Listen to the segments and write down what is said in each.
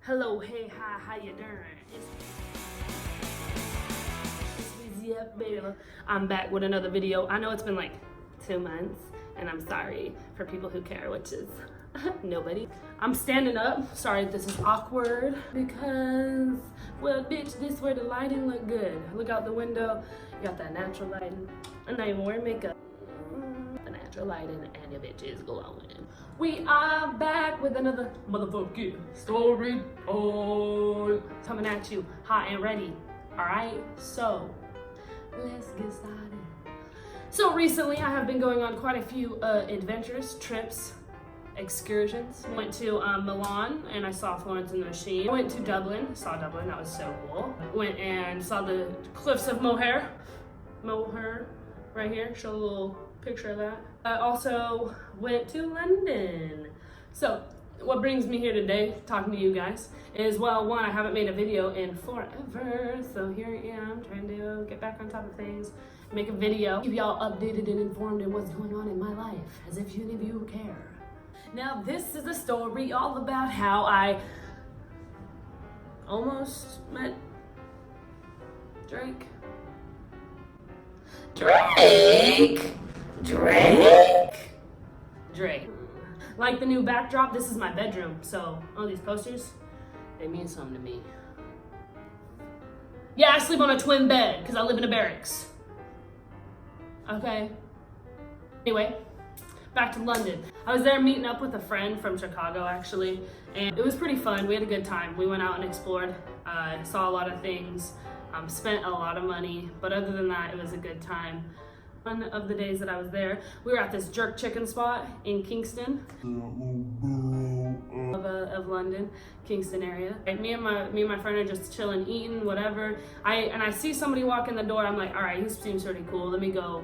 Hello, hey, hi, how you doing? It's Weezy up, baby. I'm back with another video. I know it's been like 2 months, and I'm sorry for people who care, which is nobody. I'm standing up. Sorry, this is awkward because, well, bitch, this where the lighting look good. Look out the window. You got that natural lighting. I'm not even wearing makeup. The natural lighting and your bitch is glowing. We are back with another motherfucking story coming at you hot and ready. All right, so let's get started. So recently I have been going on quite a few adventures, trips, excursions. Went to Milan and I saw Florence and the Machine. Went to Dublin, saw Dublin, that was so cool. Went and saw the cliffs of Moher right here, show a little picture of that. I also went to London. So what brings me here today, talking to you guys, is, well, one, I haven't made a video in forever, so here I am trying to get back on top of things, make a video, keep y'all updated and informed in what's going on in my life, as if any of you care. Now this is a story all about how I almost met Drake. Drake. Like the new backdrop, this is my bedroom, so all these posters, they mean something to me. Yeah, I sleep on a twin bed because I live in a barracks. Okay. Anyway, back to London. I was there meeting up with a friend from Chicago, actually, and it was pretty fun. We had a good time. We went out and explored, saw a lot of things, spent a lot of money, but other than that, it was a good time. One of the days that I was there, we were at this jerk chicken spot in Kingston, of London, Kingston area. And me and my friend are just chilling, eating, whatever. I see somebody walk in the door. I'm like, all right, he seems pretty cool. Let me go,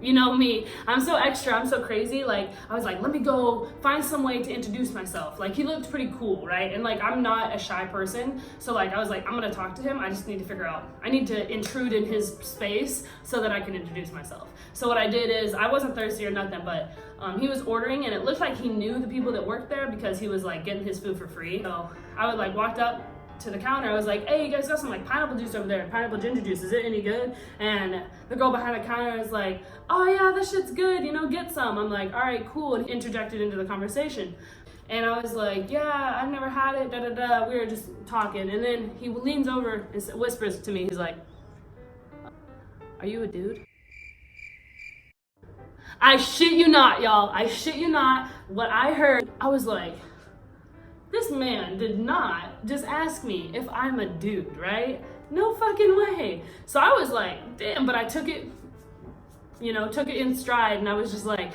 you know me, I'm so extra, I'm so crazy. Like, I was like, let me go find some way to introduce myself. Like, he looked pretty cool, right? And like, I'm not a shy person. So like, I was like, I'm gonna talk to him. I just need to figure out, I need to intrude in his space so that I can introduce myself. So what I did is, I wasn't thirsty or nothing, but he was ordering and it looked like he knew the people that worked there because he was like getting his food for free. So I would like walked up to the counter. I was like, hey, you guys got some like pineapple juice over there, pineapple ginger juice, is it any good? And the girl behind the counter is like, oh yeah, that shit's good, get some. I'm like, all right, cool, and interjected into the conversation. And I was like, yeah, I've never had it, da da da. We were just talking, and then he leans over and whispers to me, he's like, are you a dude? I shit you not, y'all, I shit you not. What I heard, I was like, this man did not just ask me if I'm a dude, right? No fucking way. So I was like, damn, but I took it, took it in stride, and I was just like,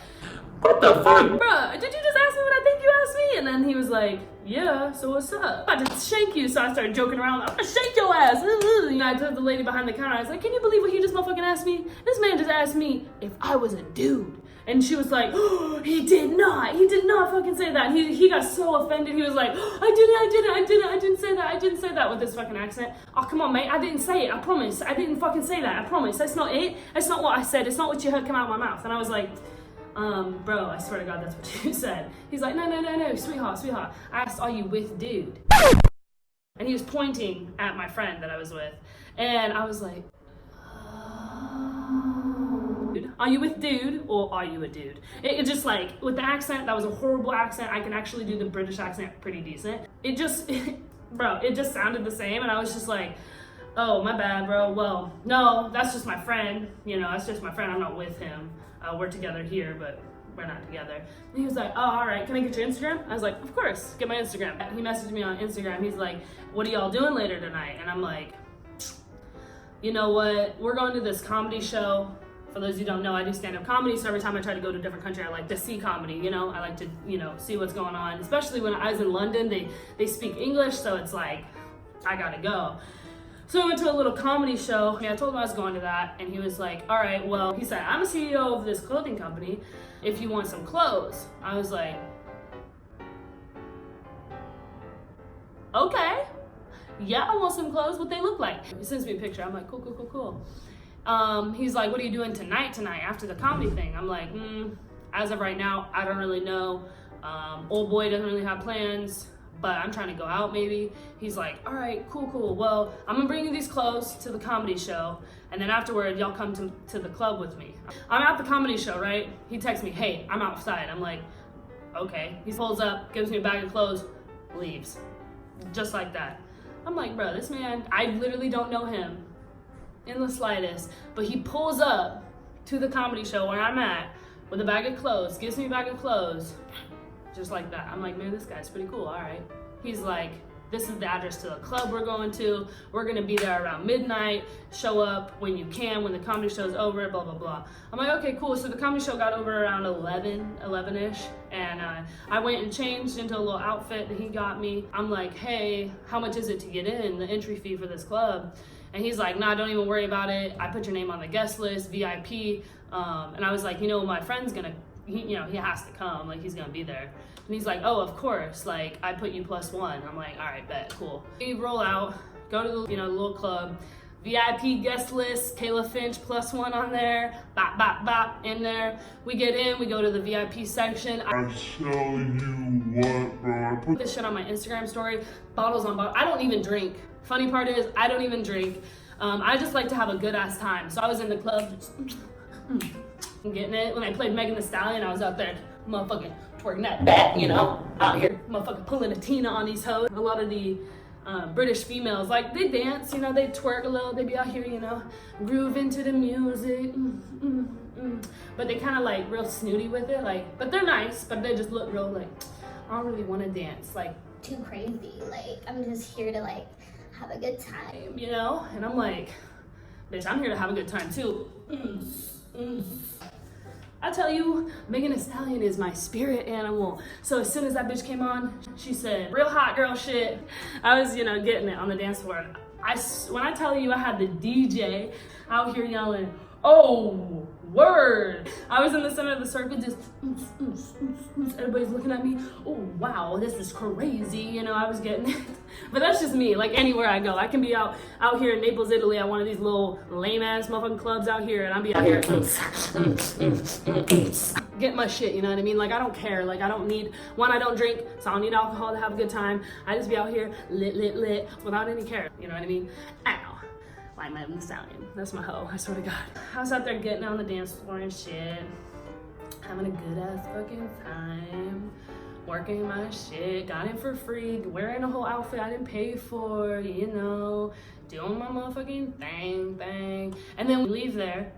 what the fuck? Bruh, did you just ask me what I think you asked me? And then he was like, yeah, so what's up? I'm about to shake you. So I started joking around, I'm gonna shake your ass. I told the lady behind the counter, I was like, can you believe what he just motherfucking asked me? This man just asked me if I was a dude. And she was like, oh, he did not fucking say that. He got so offended. He was like, oh, I didn't say that with this fucking accent. Oh, come on, mate, I didn't say it, I promise. I didn't fucking say that, I promise. That's not it. That's not what I said. It's not what you heard come out of my mouth. And I was like, bro, I swear to God, that's what you said. He's like, no, sweetheart. I asked, are you with dude? And he was pointing at my friend that I was with. And I was like, are you with dude or are you a dude? It just like, with the accent, that was a horrible accent. I can actually do the British accent pretty decent. It just sounded the same, and I was just like, oh, my bad, bro. Well, no, that's just my friend. That's just my friend. I'm not with him. We're together here, but we're not together. And he was like, oh, all right, can I get your Instagram? I was like, of course, get my Instagram. He messaged me on Instagram. He's like, what are y'all doing later tonight? And I'm like, you know what? We're going to this comedy show. For those of you who don't know, I do stand-up comedy, so every time I try to go to a different country, I like to see comedy, I like to, see what's going on. Especially when I was in London, they speak English, so it's like, I gotta go. So I went to a little comedy show. I told him I was going to that, and he was like, all right, well, he said, I'm a CEO of this clothing company, if you want some clothes. I was like, okay, yeah, I want some clothes, what they look like. He sends me a picture, I'm like, cool. He's like, what are you doing tonight after the comedy thing? I'm like, as of right now, I don't really know. Old boy doesn't really have plans. but I'm trying to go out maybe. He's like, all right, cool. Well, I'm gonna bring you these clothes to the comedy show, and then afterward, y'all come to the club with me. I'm at the comedy show, right? He texts me, hey, I'm outside. I'm like, okay. He pulls up, gives me a bag of clothes, leaves. Just like that. I'm like, bro, this man, I literally don't know him in the slightest, but he pulls up to the comedy show where I'm at with a bag of clothes, gives me a bag of clothes, just like that. I'm like, man, this guy's pretty cool, all right. He's like, this is the address to the club we're going to. We're gonna be there around midnight. Show up when you can, when the comedy show's over, blah, blah, blah. I'm like, okay, cool. So the comedy show got over around 11-ish, and I went and changed into a little outfit that he got me. I'm like, hey, how much is it to get in, the entry fee for this club? And he's like, nah, don't even worry about it. I put your name on the guest list, VIP. And I was like, my friend's gonna, he has to come, like he's gonna be there. And he's like, oh, of course, like I put you +1. I'm like, all right, bet, cool. We roll out, go to the, the little club, VIP guest list, Kayla Finch +1 on there, bop, bop, bop, in there. We get in, we go to the VIP section. I tell you what, bro. I put this shit on my Instagram story, bottles on bottles. I don't even drink. Funny part is, I don't even drink. I just like to have a good ass time. So I was in the club, just getting it. When I played Megan Thee Stallion, I was out there, motherfucking twerking that back, out here, motherfucking pulling a Tina on these hoes. A lot of the British females, like they dance, they twerk a little, they be out here, groove into the music, but they kind of like real snooty with it, like, but they're nice, but they just look real like, I don't really want to dance, like too crazy, like I'm just here to like have a good time, and I'm like, bitch, I'm here to have a good time too. I tell you, Megan Thee Stallion is my spirit animal. So as soon as that bitch came on, she said, real hot girl shit. I was, getting it on the dance floor. When I tell you I had the DJ out here yelling, oh, word. I was in the center of the circle, just, everybody's looking at me. Oh, wow, this is crazy. I was getting it. But that's just me, like anywhere I go. I can be out here in Naples, Italy at one of these little lame ass motherfucking clubs out here, and I'll be out here get my shit, you know what I mean? Like I don't care, like I don't need, I don't drink, so I don't need alcohol to have a good time. I just be out here lit without any care, you know what I mean? Ow. Like Megan Thee Stallion. That's my hoe, I swear to God. I was out there getting on the dance floor and shit, having a good ass fucking time, working my shit, got it for free, wearing a whole outfit I didn't pay for, doing my motherfucking thing. And then we leave there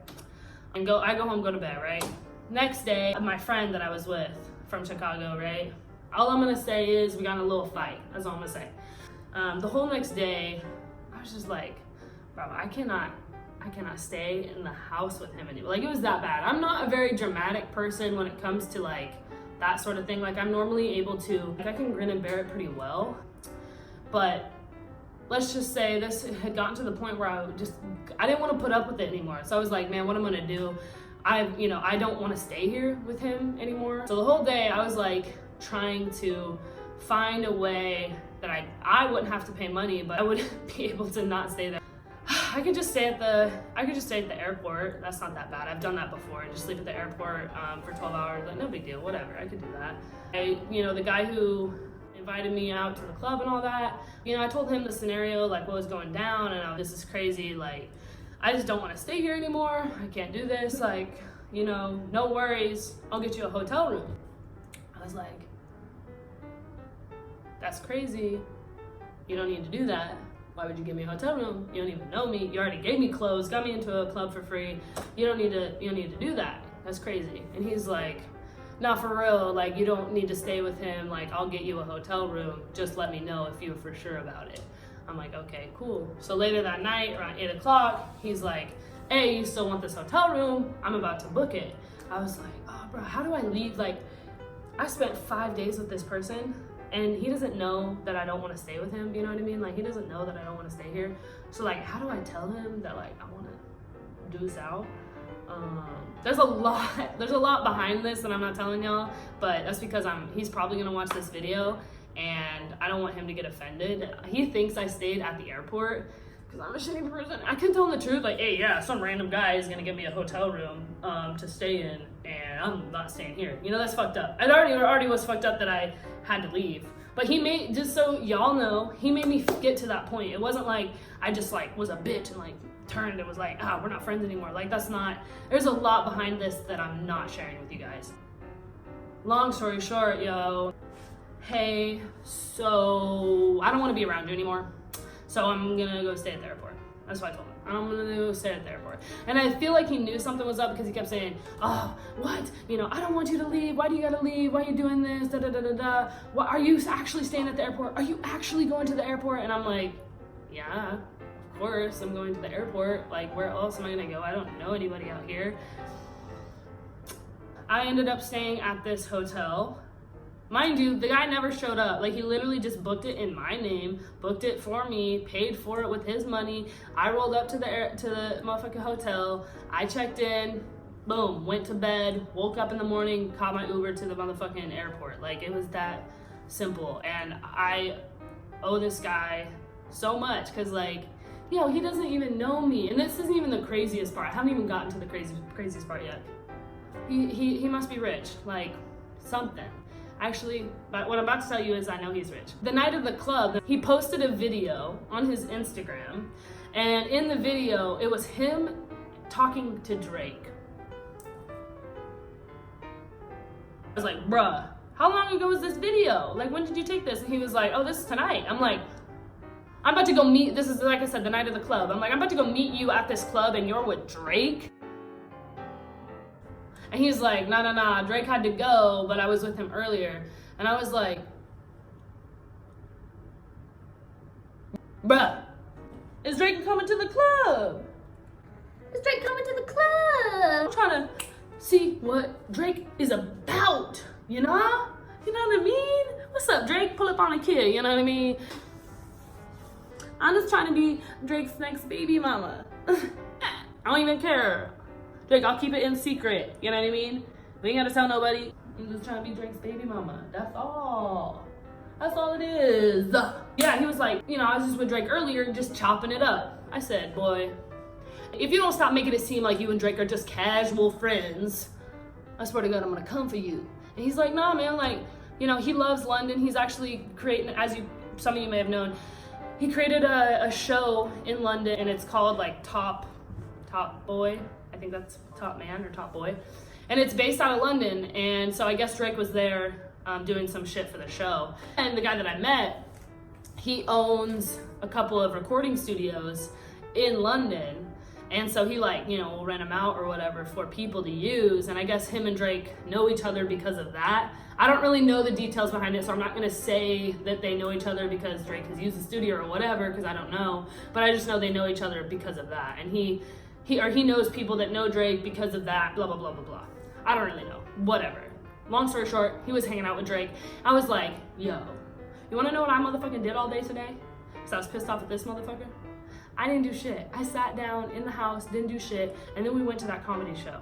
and I go home, go to bed, right? Next day, my friend that I was with from Chicago, right? All I'm gonna say is we got in a little fight, that's all I'm gonna say. The whole next day, I was just like, bro, I cannot stay in the house with him anymore. Like it was that bad. I'm not a very dramatic person when it comes to like that sort of thing. Like I'm normally able to, I can grin and bear it pretty well. But let's just say this had gotten to the point where I didn't want to put up with it anymore. So I was like, man, what am I gonna do? I don't want to stay here with him anymore. So the whole day I was like trying to find a way that I wouldn't have to pay money, but I would be able to not stay there. I could just stay at the airport. That's not that bad. I've done that before. Just sleep at the airport for 12 hours. Like no big deal. Whatever. I could do that. The guy who invited me out to the club and all that. I told him the scenario, like what was going down, and this is crazy. Like I just don't want to stay here anymore. I can't do this. Like no worries. I'll get you a hotel room. I was like, that's crazy. You don't need to do that. Why would you give me a hotel room? You don't even know me. You already gave me clothes, got me into a club for free. You don't need to do that. That's crazy. And he's like, no, for real, like you don't need to stay with him. Like I'll get you a hotel room. Just let me know if you're for sure about it. I'm like, okay, cool. So later that night, around 8 o'clock, he's like, hey, you still want this hotel room? I'm about to book it. I was like, oh bro, how do I leave? Like I spent 5 days with this person, and he doesn't know that I don't want to stay with him, you know what I mean? Like, he doesn't know that I don't want to stay here. So, like, how do I tell him that, like, I want to deuce out? There's a lot behind this that I'm not telling y'all, but that's because he's probably going to watch this video, and I don't want him to get offended. He thinks I stayed at the airport because I'm a shitty person. I can tell him the truth, like, hey, yeah, some random guy is going to give me a hotel room to stay in, and I'm not staying here. That's fucked up. It already was fucked up that I had to leave. But he made, just so y'all know, he made me get to that point. It wasn't like I just like was a bitch and like turned and was like, we're not friends anymore. Like that's not, there's a lot behind this that I'm not sharing with you guys. Long story short, yo, hey, so I don't want to be around you anymore. So I'm gonna go stay at the airport. That's what I told him. I'm gonna go stay at the airport. And I feel like he knew something was up because he kept saying, oh, what? You know, I don't want you to leave. Why do you gotta leave? Why are you doing this? Da da da da da. What, are you actually staying at the airport? Are you actually going to the airport? And I'm like, yeah, of course I'm going to the airport. Like, where else am I gonna go? I don't know anybody out here. I ended up staying at this hotel. Mind you, the guy never showed up. Like, he literally just booked it in my name, booked it for me, paid for it with his money. I rolled up to the motherfucking hotel. I checked in, boom, went to bed, woke up in the morning, caught my Uber to the motherfucking airport. Like, it was that simple. And I owe this guy so much because, like, yo, he doesn't even know me. And this isn't even the craziest part. I haven't even gotten to the craziest part yet. He must be rich, like something. Actually, but what I'm about to tell you is I know he's rich. The night of the club, he posted a video on his Instagram, and in the video, it was him talking to Drake. I was like, bruh, how long ago was this video? Like, when did you take this? And he was like, oh, this is tonight. I'm like, I'm about to go meet, this is like I said, the night of the club. I'm like, I'm about to go meet you at this club and you're with Drake? And he's like, nah, Drake had to go, but I was with him earlier. And I was like, bruh, is Drake coming to the club? Is Drake coming to the club? I'm trying to see what Drake is about, you know? You know what I mean? What's up, Drake? Pull up on a kid, you know what I mean? I'm just trying to be Drake's next baby mama. I don't even care. Drake, I'll keep it in secret, you know what I mean? We ain't gotta tell nobody. I'm just trying to be Drake's baby mama. That's all. That's all it is. Yeah, he was like, you know, I was just with Drake earlier, just chopping it up. I said, boy, if you don't stop making it seem like you and Drake are just casual friends, I swear to God, I'm gonna come for you. And he's like, no, man, like, you know, he loves London. He's actually creating, as some of you may have known, he created a show in London, and it's called like Top Boy. I think that's Top Man or Top Boy. And it's based out of London. And so I guess Drake was there doing some shit for the show. And the guy that I met, he owns a couple of recording studios in London. And so he like, you know, will rent them out or whatever for people to use. And I guess him and Drake know each other because of that. I don't really know the details behind it, so I'm not gonna say that they know each other because Drake has used the studio or whatever, because I don't know. But I just know they know each other because of that. And he knows people that know Drake because of that, blah, blah, blah, blah, blah. I don't really know, whatever. Long story short, he was hanging out with Drake. I was like, yo, you wanna know what I motherfucking did all day today? Because I was pissed off at this motherfucker. I didn't do shit. I sat down in the house, didn't do shit, and then we went to that comedy show.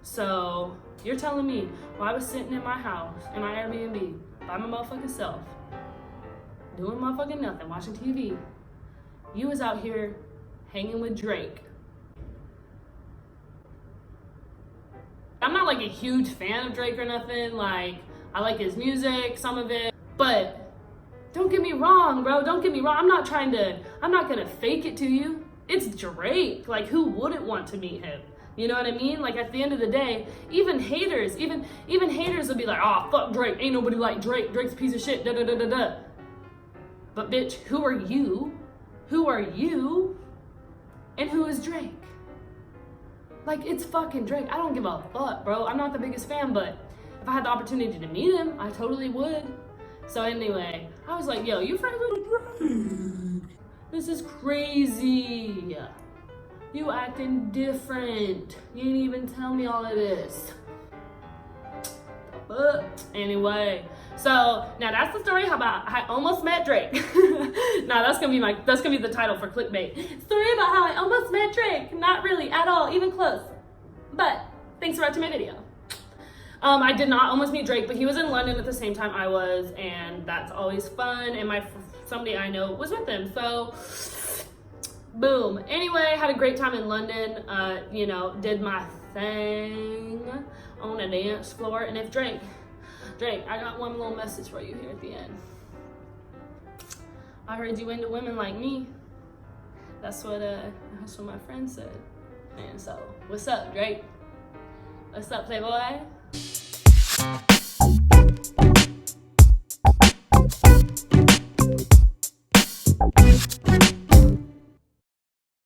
So you're telling me while I was sitting in my house, in my Airbnb, by my motherfucking self, doing motherfucking nothing, watching TV, you was out here hanging with Drake. I'm not like a huge fan of Drake or nothing. Like, I like his music, some of it, but don't get me wrong, bro. Don't get me wrong. I'm not gonna fake it to you. It's Drake. Like, who wouldn't want to meet him? You know what I mean? Like, at the end of the day, even haters will be like, oh, fuck Drake. Ain't nobody like Drake. Drake's a piece of shit, da da da da da. But bitch, who are you? Who are you? And who is Drake? Like, it's fucking Drake. I don't give a fuck, bro. I'm not the biggest fan, but if I had the opportunity to meet him, I totally would. So anyway, I was like, yo, you friends with Drake? This is crazy. You acting different. You didn't even tell me all of this. But anyway, so now that's the story how about I almost met Drake. Now that's gonna be the title for clickbait. Story about how I almost met Drake. Not really at all, even close. But thanks for watching my video. I did not almost meet Drake, but he was in London at the same time I was, and that's always fun. And somebody I know was with him, so boom. Anyway, had a great time in London. You know, did my thing on a dance floor. And if Drake, I got one little message for you here at the end. I heard you into women like me. That's what my friend said. And so, what's up, Drake? What's up, Playboy?